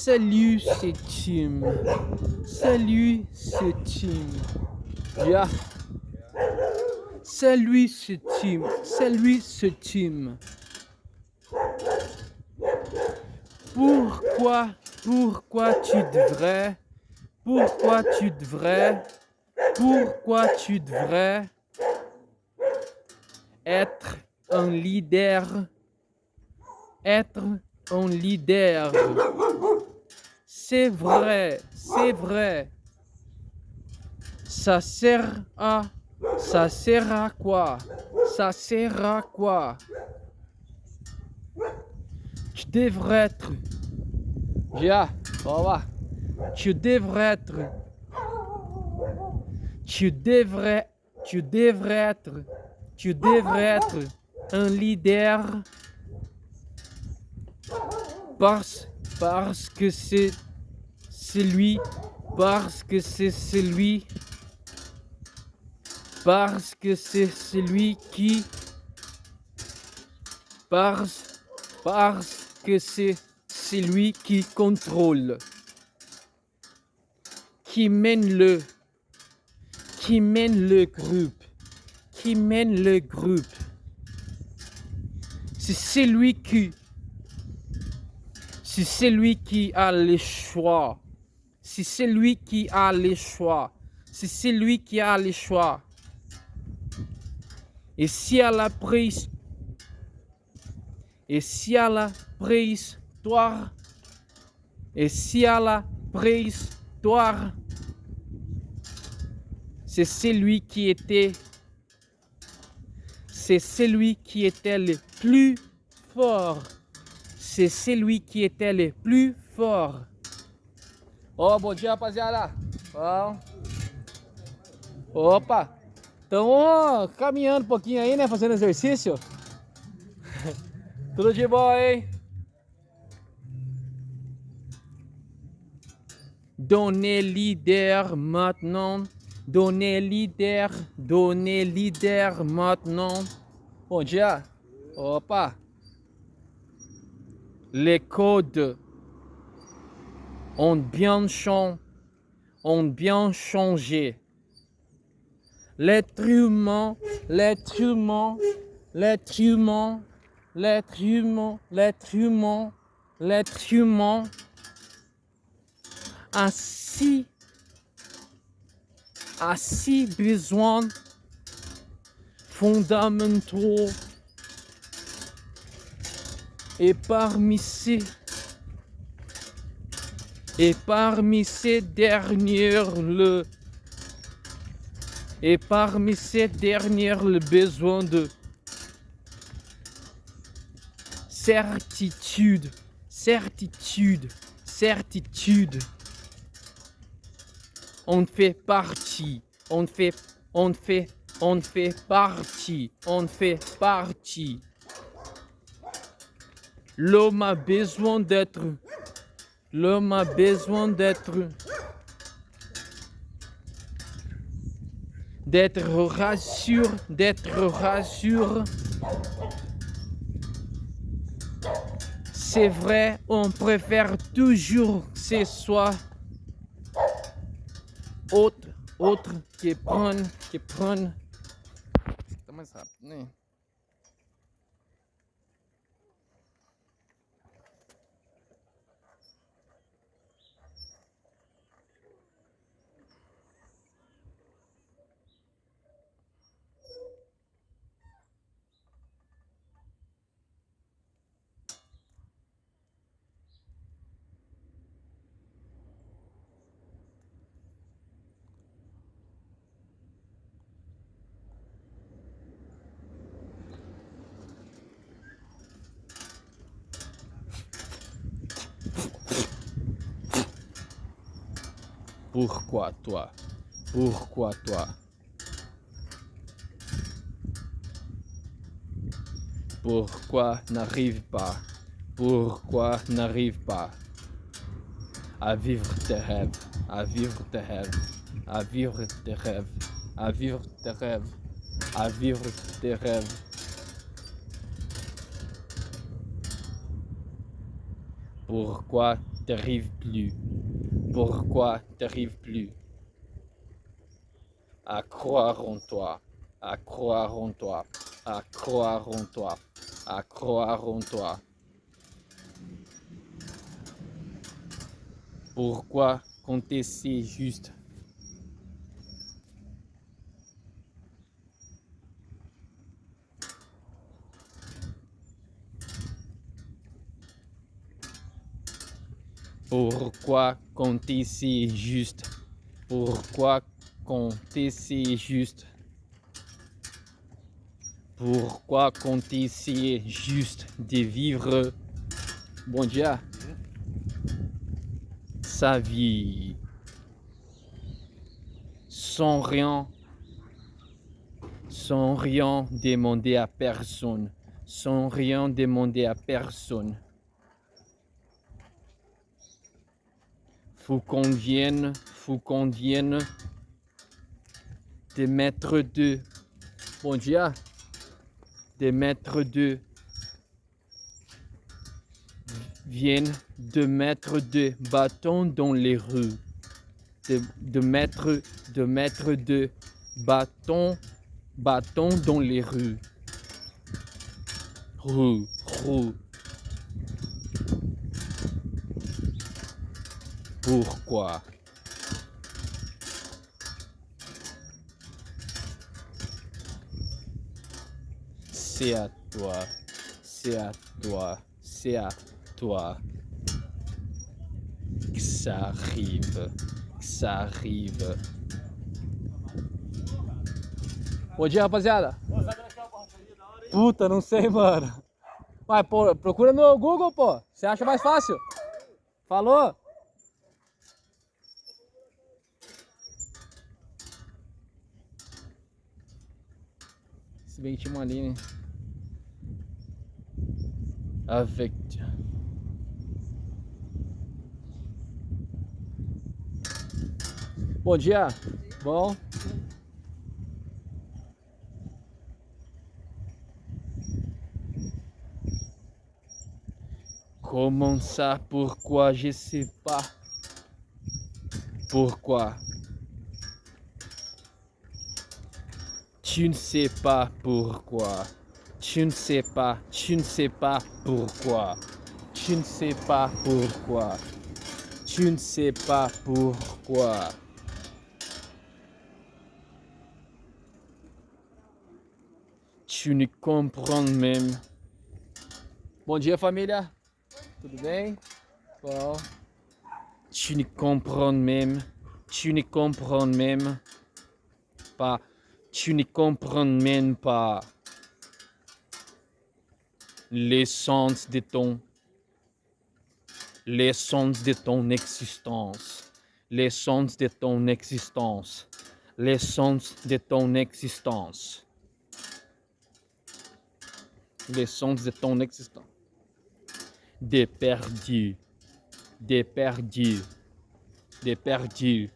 Salut, c'est Tim. Salut, c'est Tim. Yeah. Salut, c'est Tim. Salut, c'est Tim. Pourquoi tu devrais être un leader, C'est vrai. Ça sert à quoi? Tu devrais être. Yeah, voilà. Tu devrais être un leader parce que c'est celui qui parce que c'est celui qui contrôle, qui mène le groupe, c'est celui qui a le choix, et si à la préhistoire, c'est celui qui était le plus fort. Oh, bom dia, rapaziada. Bom. Opa. Estamos caminhando um pouquinho aí, né? Fazendo exercício. Tudo de bom, hein? Donnez leader maintenant. Bom dia. Opa. Les codes ont bien changé. L'être humain a si besoin fondamentaux et parmi ces dernières le besoin de certitude. On fait partie. L'homme a besoin d'être rassuré. C'est vrai, on préfère toujours que ce soit autre qui prenne. Tá mais rápido, né? Pourquoi toi? Pourquoi n'arrive pas à vivre tes rêves, Pourquoi t'arrives plus? Pourquoi t'arrives plus? À croire en toi, à croire en toi, à croire en toi, à croire en toi. Pourquoi compter si juste? Pourquoi compter si juste? Pourquoi compter si juste? Pourquoi compter si juste de vivre, bon Dieu, sa vie sans rien demander à personne, sans rien demander à personne. Faut qu'on vienne des maîtres de, bon Dieu, des maîtres de, viennent de mettre des bâtons dans les rues, de mettre de bâtons dans les rues. Rue. Pourquoi? C'est à toi, c'est à toi, c'est à toi que ça arrive, que ça arrive. Bom dia, rapaziada. Puta, não sei, mano. Vai, pô, procura no Google, pô. Você acha mais fácil? Falou? Se bem que tinha uma ali, né? Avec. Bom dia. Bom. Comment ça? Pourquoi? Je sais pas. Pourquoi? Tu ne sais pas pourquoi. Tu ne sais pas pourquoi. Tu ne sais pas pourquoi. Tu ne sais pas pourquoi. Tu ne comprends même. Bom dia, família. Tudo bem? Bom. Tu ne comprends même pas. Tu ne comprends même pas l'essence de ton existence. L'essence de ton existence. L'essence de ton existence. L'essence de ton existence. Des perdus. Des perdus. Des perdus.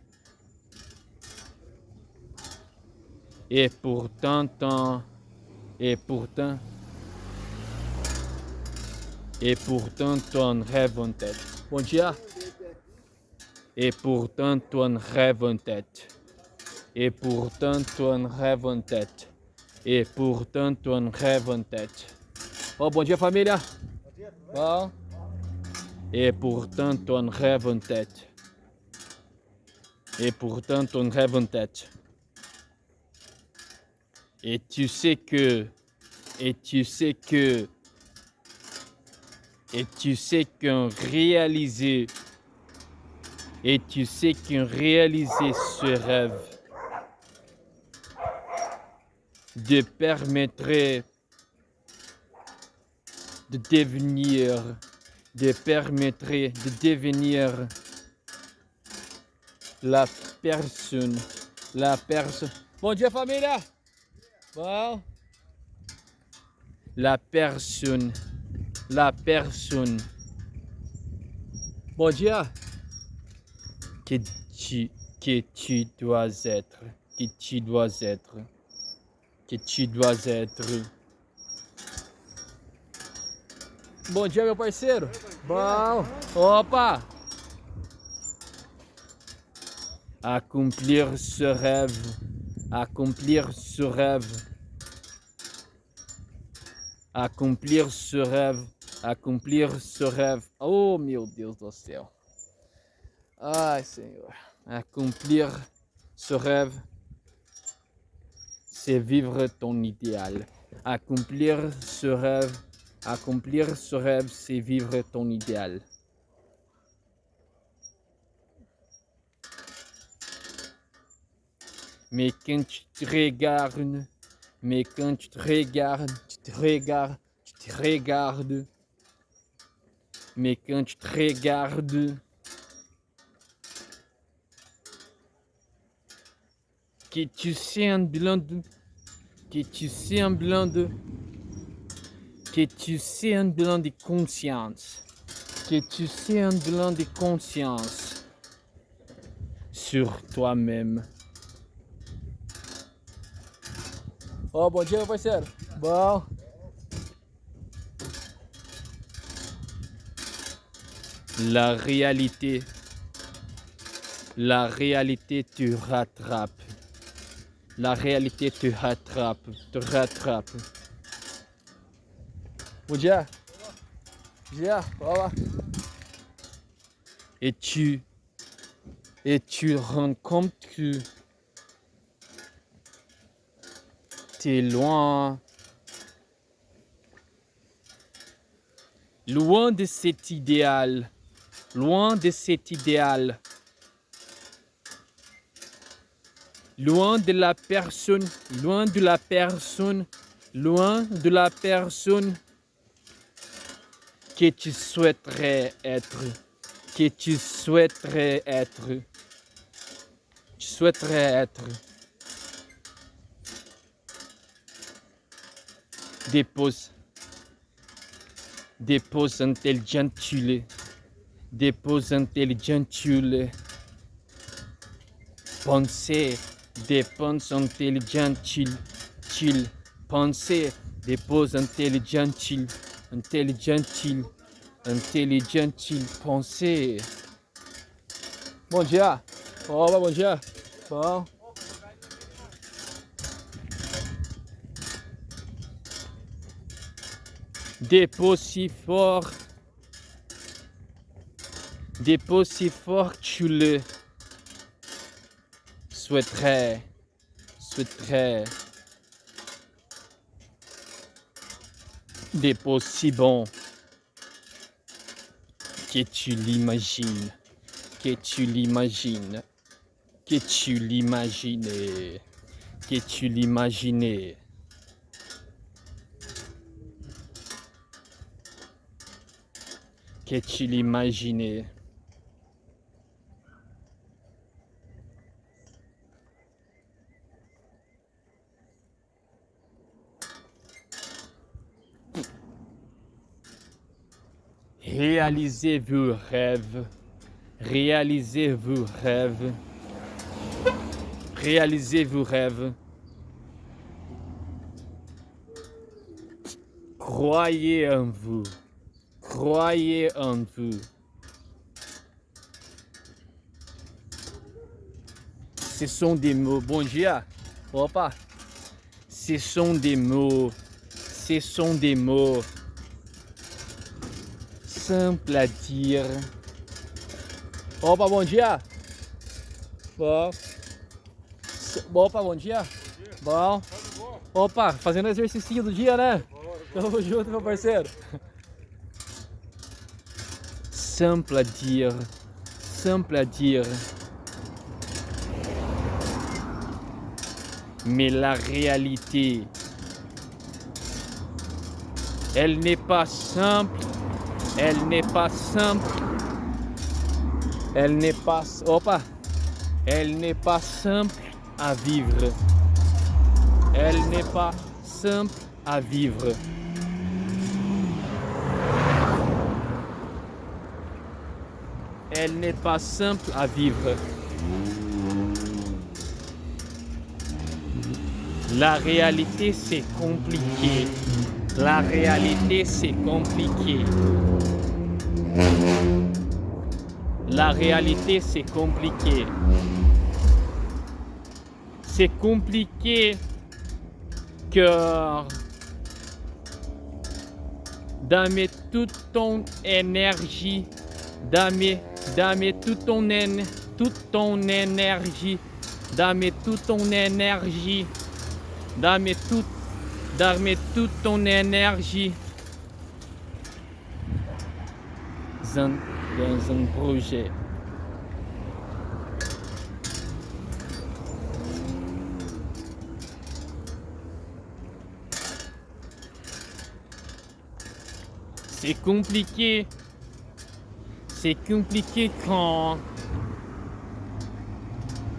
Et pourtant ton rêve en tête. Bom dia. Et pourtant ton rêve en tête. Et pourtant ton rêve en tête. Et pourtant ton rêve en tête. Oh, bom dia, família. Bom. Et pourtant ton rêve en tête. Et pourtant ton rêve en tête. Et tu sais qu'un réaliser ce rêve te permettrait de devenir la personne. Bom dia, família. Bom. La personne. Bom dia. Que tu dois être. Bom dia, meu parceiro. Bom. Opa. accomplir ce rêve, accomplir ce rêve, accomplir ce rêve, accomplir ce rêve. Oh meu Deus do céu. Ai, Senhor. Accomplir ce rêve, c'est vivre ton idéal. Accomplir ce rêve, c'est vivre ton idéal. Mais quand tu te regardes, mais quand tu te regardes, mais quand tu te regardes, que tu semblant de, que tu semblant de, que tu semblant de conscience, que tu semblant de conscience sur toi-même. Oh, bom dia, meu parceiro. Bom. La réalité te rattrape. La réalité te rattrape, Bom dia. Dia, olá. Et tu rends compte que t'es loin de cet idéal, loin de cet idéal, loin de la personne que tu souhaiterais être, Dépose intelligentule. Pensée, dépense intelligentule. Pensée, dépose intelligentule. Pensée. Bom dia. Olá, bom dia. Bom. Dépose si fort que tu le souhaiterais. Dépose si bon que tu l'imagines. Que tu l'imaginais. Que tu l'imaginais. Réalisez vos rêves. Croyez en vous. Ce sont des mots. Bom dia. Opa. Ce sont des mots simples à dire. Opa, bom dia. Bom. Opa, bom dia. Bom. Opa, fazendo exercício do dia, né? Tamo junto, meu parceiro. Simple à dire. Mais la réalité, elle n'est pas simple. Elle n'est pas simple à vivre. Elle n'est pas simple à vivre. Elle n'est pas simple à vivre. La réalité, c'est compliqué. La réalité, c'est compliqué. La réalité, c'est compliqué. C'est compliqué car donne toute ton énergie, donne toute ton énergie, toute ton énergie, donne toute ton énergie, donne toute ton énergie dans un projet. C'est compliqué quand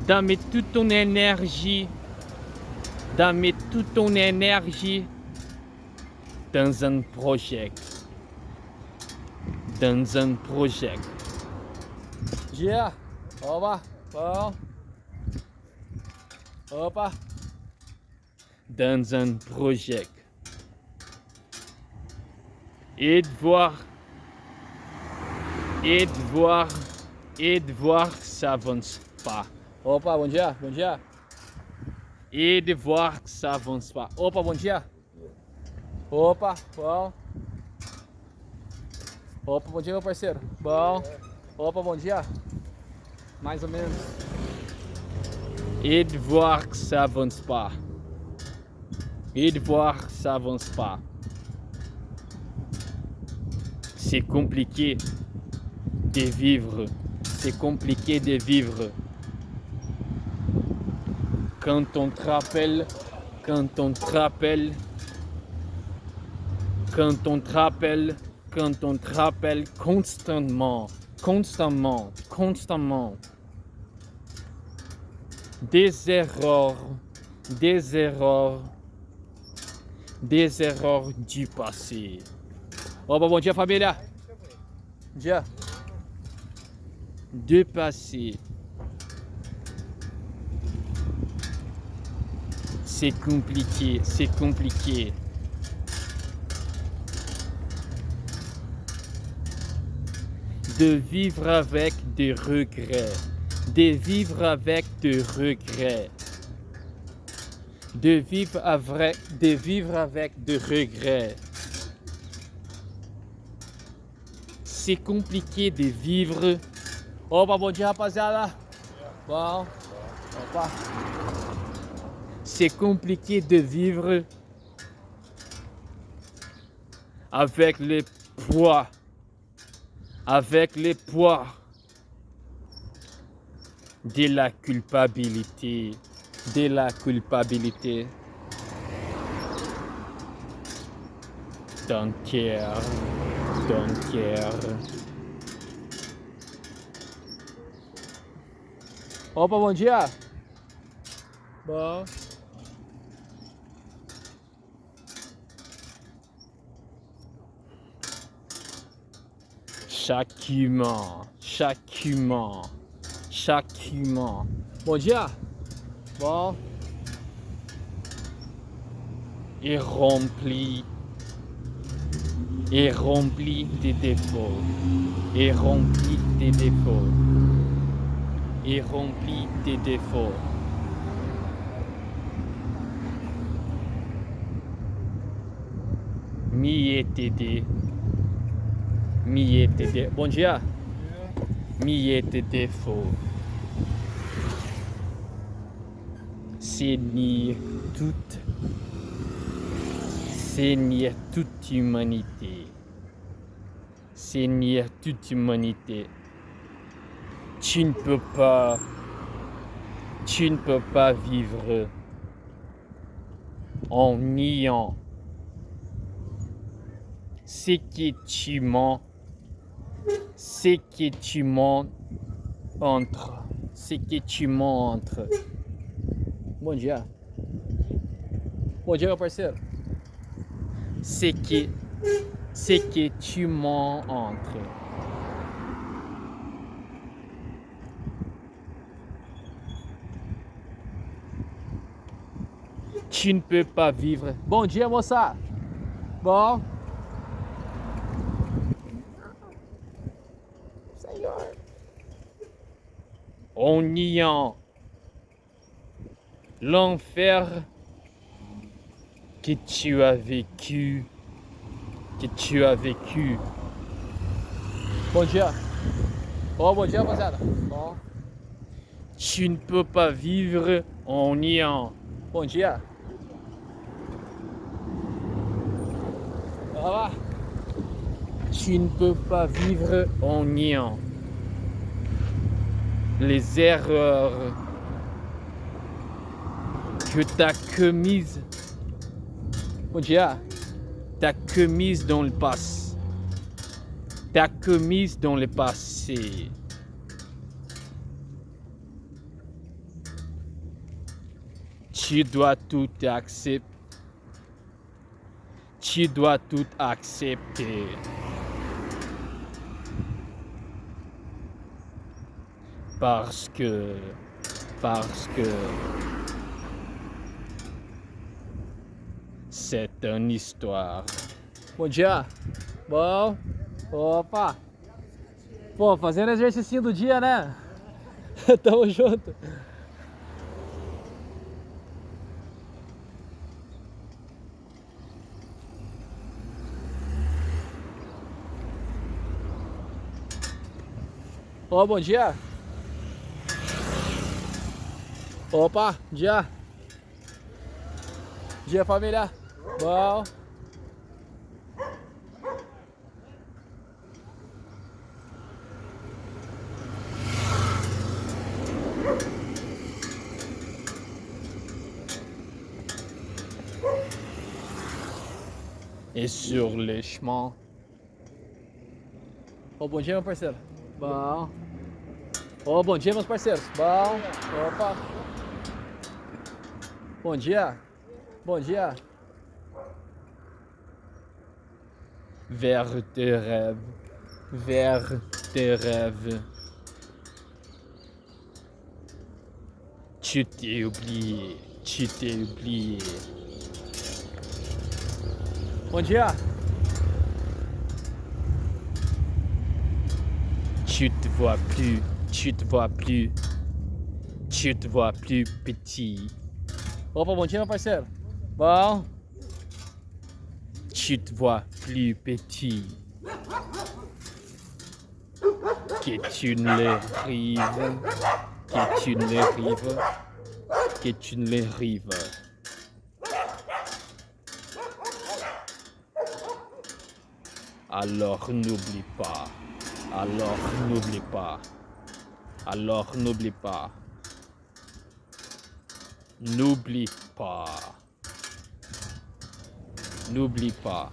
donne toute ton énergie, donne toute ton énergie dans un projet. Dans un projet. Yeah, opa, bon. Opa. Dans un projet. Et de voir, ça avance pas. Opa, bom dia, bom dia. Et de voir que ça avance pas. Opa, bom dia. Opa, bom. Opa, bom dia, meu parceiro. Bom. Opa, bom dia. Mais ou menos. Et de voir que ça avance pas. Et de voir que ça avance pas. C'est compliqué de vivre. C'est compliqué de vivre. Quand on te rappelle constamment des erreurs du passé. Opa, bom dia, família. Bom dia. Du passé. C'est compliqué. De vivre avec des regrets. De vivre avec des regrets. C'est compliqué de vivre. Opa, bom dia, rapaziada. Bom. Opa. C'est compliqué de vivre avec le poids de la culpabilité. D'un cœur. Opa, bom dia. Bom. Chaque humain. Bom dia. Bon. Est rempli de défauts. Bom dia. Miei de défauts. C'est nier toute humanité. Tu ne peux pas vivre en niant ce que tu montres. Bom dia. Bom dia, meu parceiro. Ce que tu montres. Tu ne peux pas vivre. Bom dia, moça. Bom. Senhor. En niant l'enfer que tu as vécu, Bom dia. Oh, bom dia, rapaziada. Oh. Tu ne peux pas vivre en niant. Bom dia. Ça va? Tu ne peux pas vivre en niant les erreurs que tu as commises. Bom dia. T'as commises dans le passé. T'as commises dans le passé. Tu dois tout accepter. Tu dois tout accepter. Parce que c'est une histoire. Bom dia. Bom. Opa. Pô, fazendo exercício do dia, né? Tamo junto. Ó, bom dia. Opa, dia. Dia, família. Bom. Et sur les chemins. Ô, bom dia, meu parceiro. Bom. Ô, bom dia, meus parceiros. Bom. Opa. Bom dia. Bom dia. Vers tes rêves. Vers tes rêves. Tu t'es oublié. Tu t'es oublié. Bom dia. Tu te vois plus. Tu te vois plus. Tu te vois plus petit. Opa, bom dia, meu parceiro. Bom. Tu te vois plus petit. Que tu ne les rives. Que tu ne les rives. Que tu ne les rives. Alors n'oublie pas. Alors n'oublie pas. Alors n'oublie pas. N'oublie pas. N'oublie pas.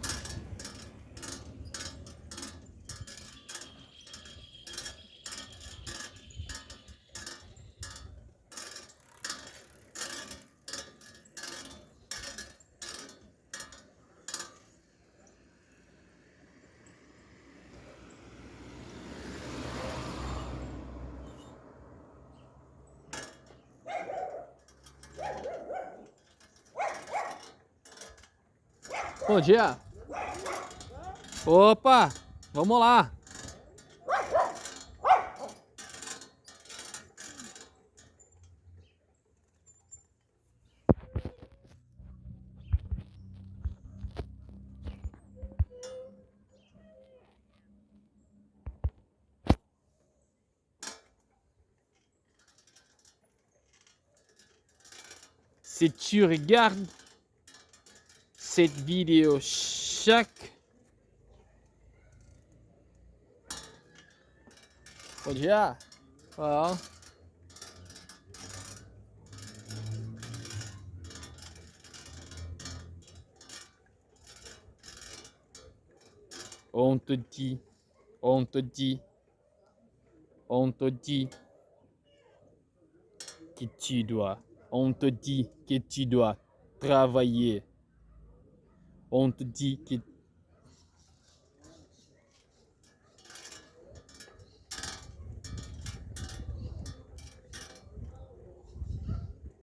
Bom dia. Opa, vamos lá. Si tu regardes cette vidéo Bom dia. Bom. On te dit que tu dois, on te dit que tu dois travailler. On te dit que